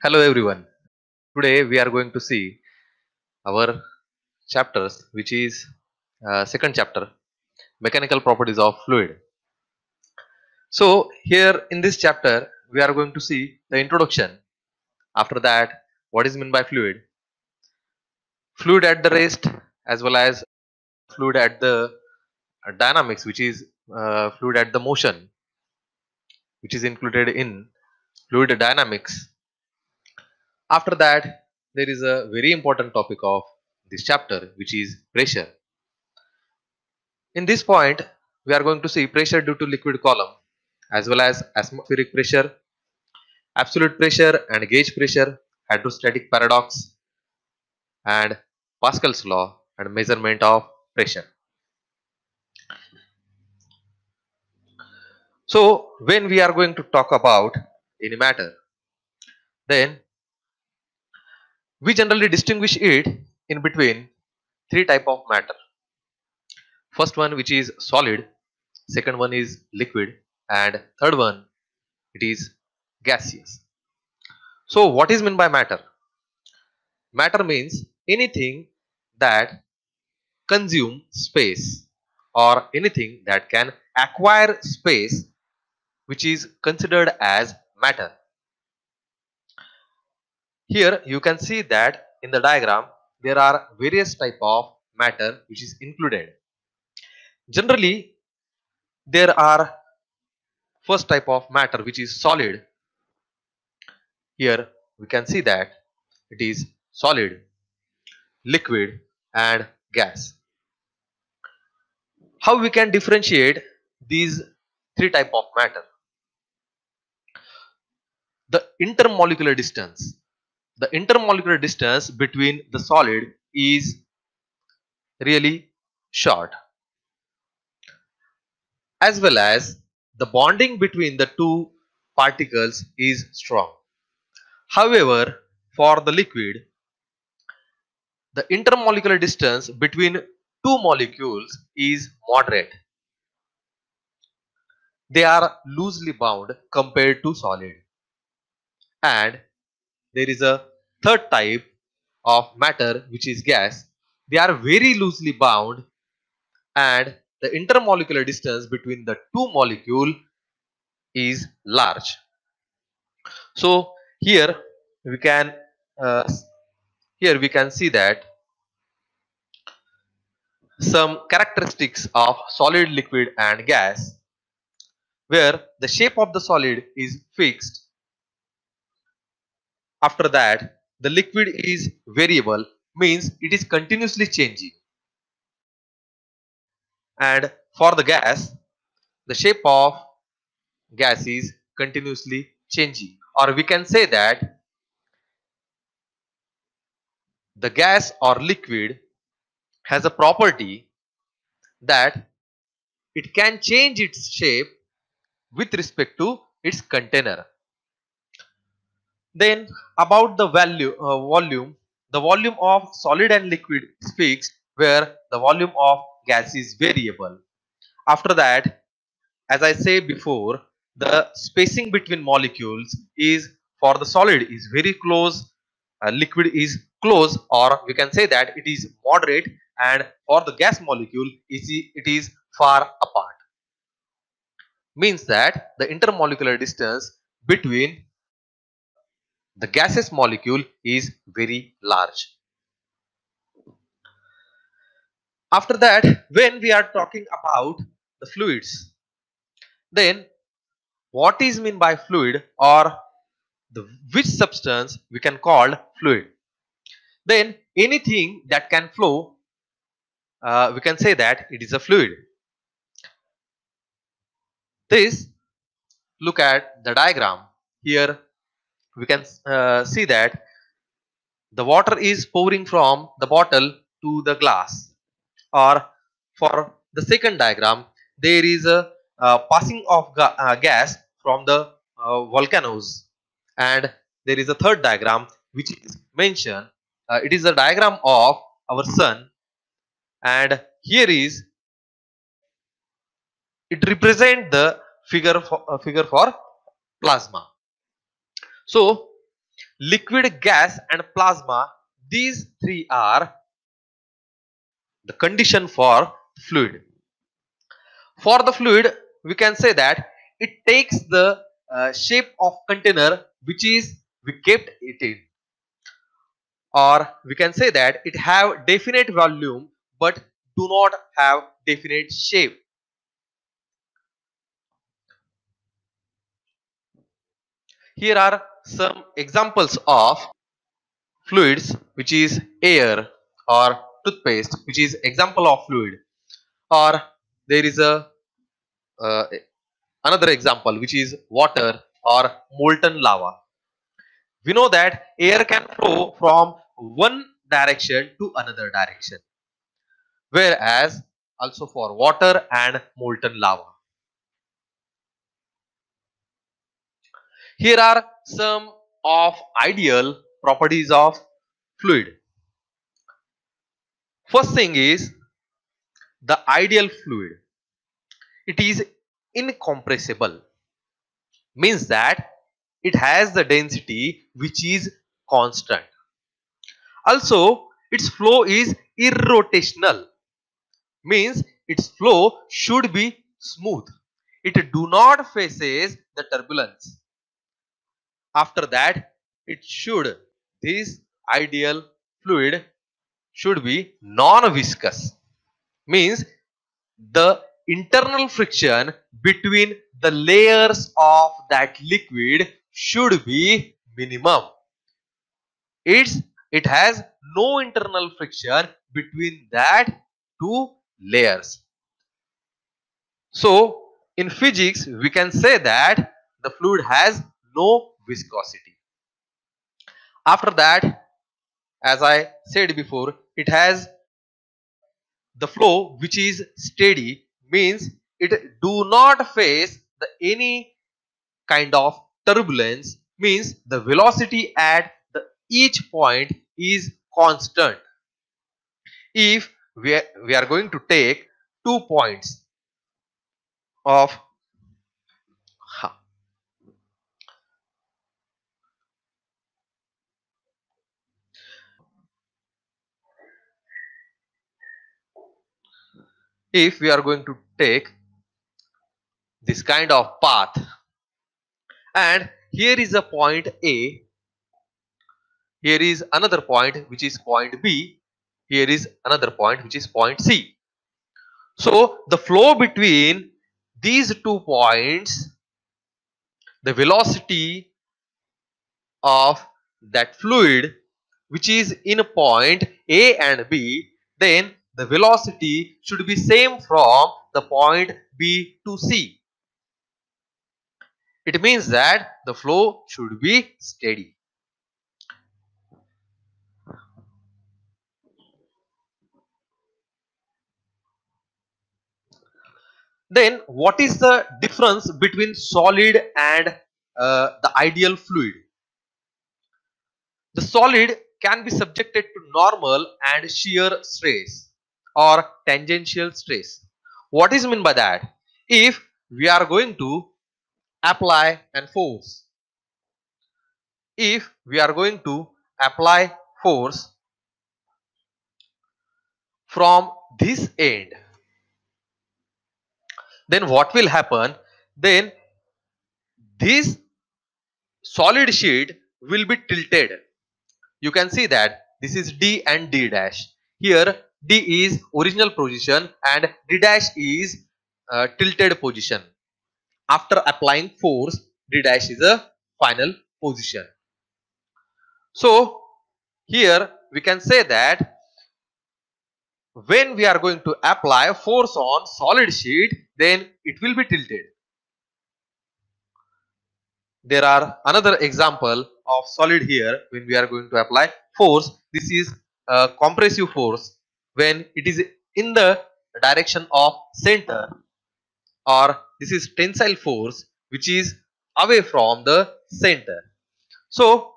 Hello everyone. Today we are going to see our chapters, which is second chapter, mechanical properties of fluid. So here in this chapter, we are going to see the introduction. After that, what is meant by fluid, fluid at the rest, as well as fluid at the dynamics, which is fluid at the motion, which is included in fluid dynamics. After that, there is a very important topic of this chapter, which is pressure. In this point, we are going to see pressure due to liquid column as well as atmospheric pressure, absolute pressure and gauge pressure, hydrostatic paradox, and Pascal's law and measurement of pressure. So, when we are going to talk about any matter, then we generally distinguish it in between three type of matter. First one, which is solid, second one is liquid, and third one, it is gaseous. So, what is meant by matter? Matter means anything that consume space or anything that can acquire space, which is considered as matter. Here you can see that in the diagram there are various type of matter which is included. Generally there are first type of matter which is solid. Here we can see that it is solid, liquid and gas. How we can differentiate these three type of matter? The intermolecular distance. The intermolecular distance between the solid is really short, as well as the bonding between the two particles is strong. However, for the liquid, the intermolecular distance between two molecules is moderate. They are loosely bound compared to solid. And there is a third type of matter which is gas. They are very loosely bound and the intermolecular distance between the two molecule is large. So we can uh, here we can see that some characteristics of solid, liquid and gas, where the shape of the solid is fixed. After that, the liquid is variable, means it is continuously changing, and for the gas, the shape of gas is continuously changing, or we can say that the gas or liquid has a property that it can change its shape with respect to its container. Then about the volume, the volume of solid and liquid is fixed, where the volume of gas is variable. After that, as I say before, the spacing between molecules is for the solid is very close, liquid is close, or we can say that it is moderate, and for the gas molecule it is far apart. Means that the intermolecular distance between the gaseous molecule is very large. After that, when we are talking about the fluids, then what is mean by fluid, or the which substance we can call fluid? Then anything that can flow, we can say that it is a fluid. This, look at the diagram. Here we can see that the water is pouring from the bottle to the glass, or for the second diagram there is a passing of gas from the volcanoes, and there is a third diagram which is mentioned. It is a diagram of our sun, and here is it represent the figure for plasma. So liquid, gas and plasma, these three are the condition for fluid. For the fluid, we can say that it takes the shape of container which is we kept it in, or we can say that it have definite volume but do not have definite shape. Here are some examples of fluids, which is air, or toothpaste, which is example of fluid, or there is a uh, another example which is water or molten lava. We know that air can flow from one direction to another direction, whereas also for water and molten lava. Here are some of ideal properties of fluid. First thing is the ideal fluid. It is incompressible, means that it has the density which is constant. Also, its flow is irrotational, means its flow should be smooth. It do not faces the turbulence. After that, it should, this ideal fluid should be non-viscous, means the internal friction between the layers of that liquid should be minimum. It has no internal friction between that two layers. So in physics we can say that the fluid has no viscosity. After that, as I said before, it has the flow which is steady, means it do not face the any kind of turbulence, means the velocity at the each point is constant. If we are going to take 2 points of if we are going to take this kind of path, and here is a point A, here is another point which is point B, here is another point which is point C. So the flow between these 2 points, the velocity of that fluid which is in point A and B, then the velocity should be same from the point B to C. It means that the flow should be steady. Then what is the difference between solid and the ideal fluid? The solid can be subjected to normal and shear stress or tangential stress. What is meant by that? If we are going to apply and force, if we are going to apply force from this end, then what will happen? Then this solid sheet will be tilted. You can see that this is D and D dash. Here D is original position and D dash is tilted position. After applying force, D dash is a final position. So here we can say that when we are going to apply force on solid sheet, then it will be tilted. There are another example of solid here. When we are going to apply force, this is compressive force when it is in the direction of center, or this is tensile force which is away from the center. So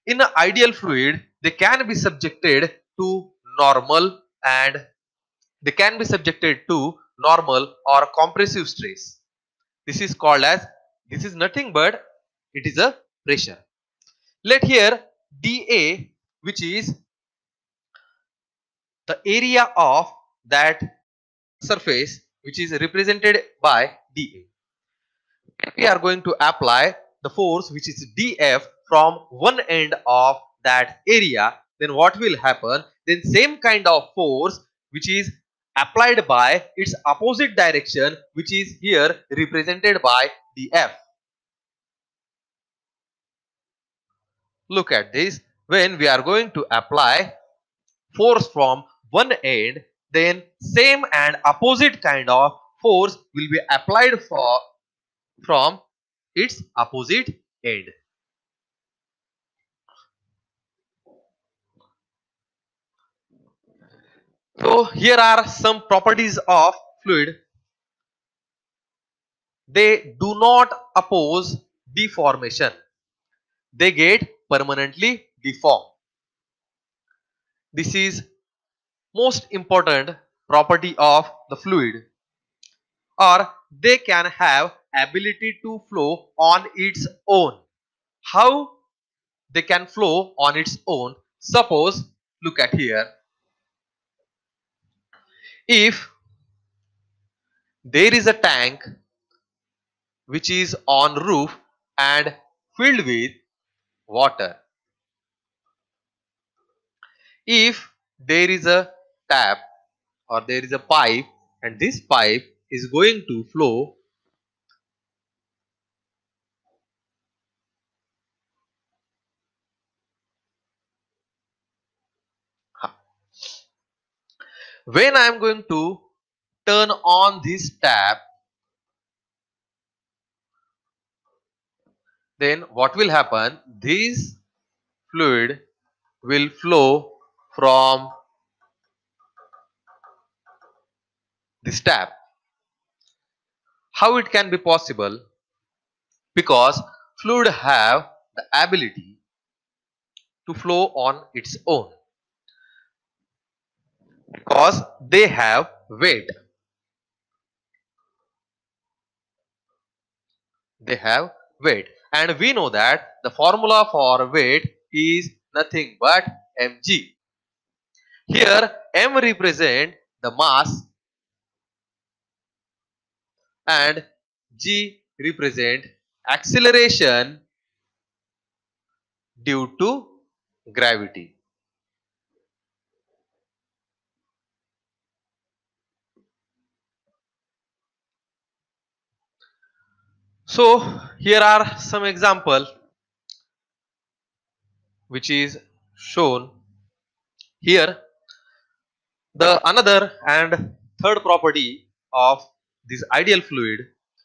in an ideal fluid, they can be subjected to normal and they can be subjected to normal or compressive stress. This is called as, this is nothing but it is a pressure. Let here dA, which is the area of that surface, which is represented by dA. We are going to apply the force which is dF from one end of that area, then what will happen? Then same kind of force which is applied by its opposite direction, which is here represented by dF. Look at this. When we are going to apply force from one end, then same and opposite kind of force will be applied from its opposite end. So here are some properties of fluid. They do not oppose deformation. They get permanently deformed. This is most important property of the fluid. Or they can have ability to flow on its own. How they can flow on its own? Suppose, look at here. If there is a tank which is on roof and filled with water. If there is a tap or there is a pipe and this pipe is going to flow, when I am going to turn on this tap, then what will happen? This fluid will flow from this tap. How it can be possible? Because fluid have the ability to flow on its own, because they have weight. They have weight, and we know that the formula for weight is nothing but mg. Here m represent the mass and g represent acceleration due to gravity. So here are some example which is shown here. The another and third property of this ideal fluid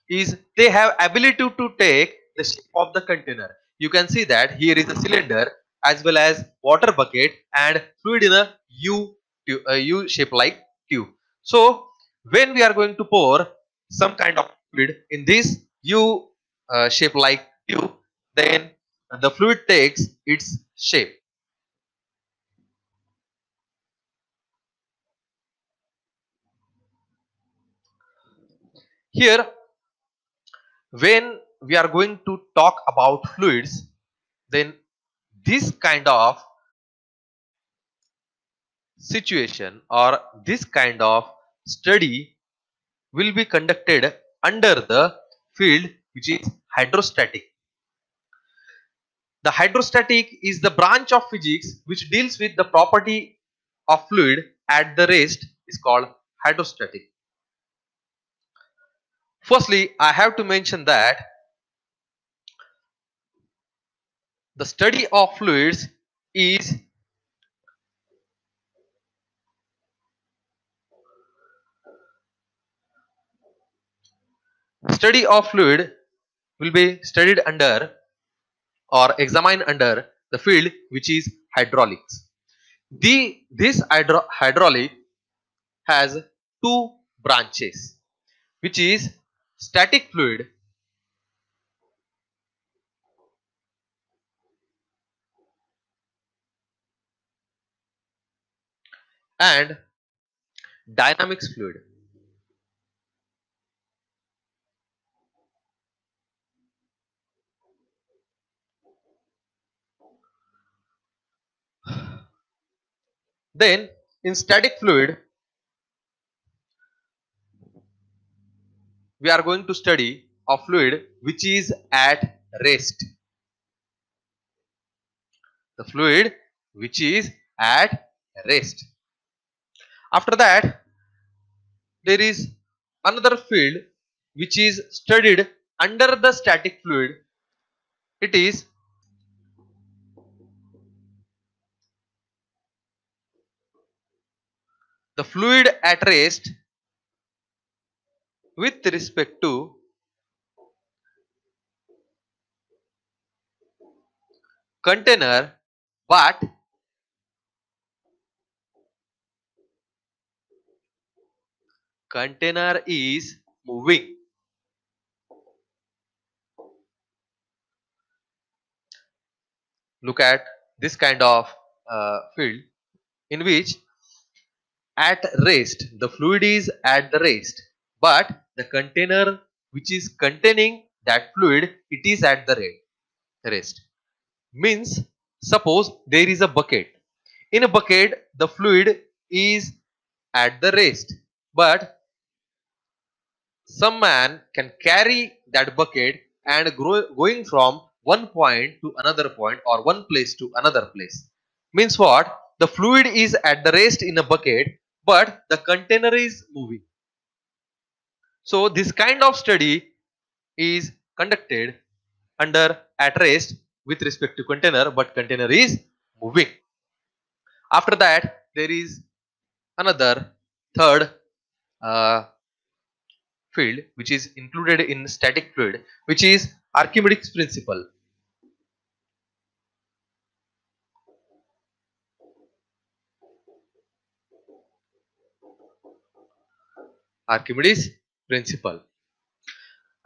is they have ability to take the shape of the container. You can see that here is a cylinder as well as water bucket and fluid in a U shape like tube. So when we are going to pour some kind of fluid in this U shape like tube, then the fluid takes its shape. Here, when we are going to talk about fluids, then this kind of situation or this kind of study will be conducted under the field which is hydrostatic. The hydrostatic is the branch of physics which deals with the property of fluid at the rest is called hydrostatic. Firstly, I have to mention that the study of fluids is study of fluid will be studied under or examined under the field which is hydraulics. This hydraulic has two branches, which is static fluid and dynamics fluid. Then in static fluid, we are going to study a fluid which is at rest. The fluid which is at rest. After that, there is another field which is studied under the static fluid. It is the fluid at rest with respect to container, but container is moving. Look at this kind of field in which at rest the fluid is at the rest, but the container which is containing that fluid, it is at the rest. Means, suppose there is a bucket. In a bucket the fluid is at the rest, but some man can carry that bucket and going from one point to another point or one place to another place. Means what? The fluid is at the rest in a bucket, but the container is moving. So this kind of study is conducted under at rest with respect to container, but container is moving. After that, there is another third uh, field which is included in static fluid, which is Archimedes principle. Archimedes principle.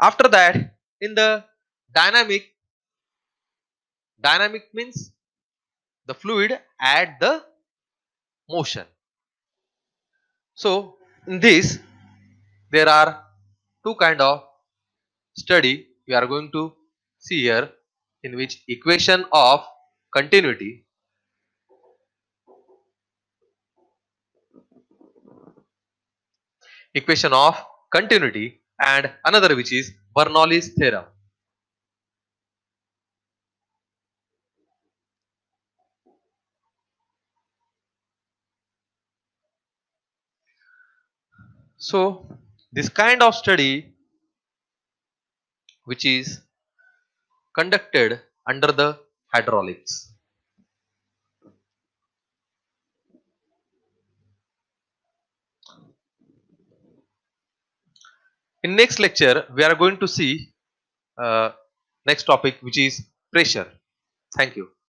After that, in the dynamic means the fluid at the motion. So in this there are two kind of study we are going to see here, in which equation of continuity, and another which is Bernoulli's theorem. So this kind of study which is conducted under the hydraulics. In next lecture we are going to see next topic which is pressure. Thank you.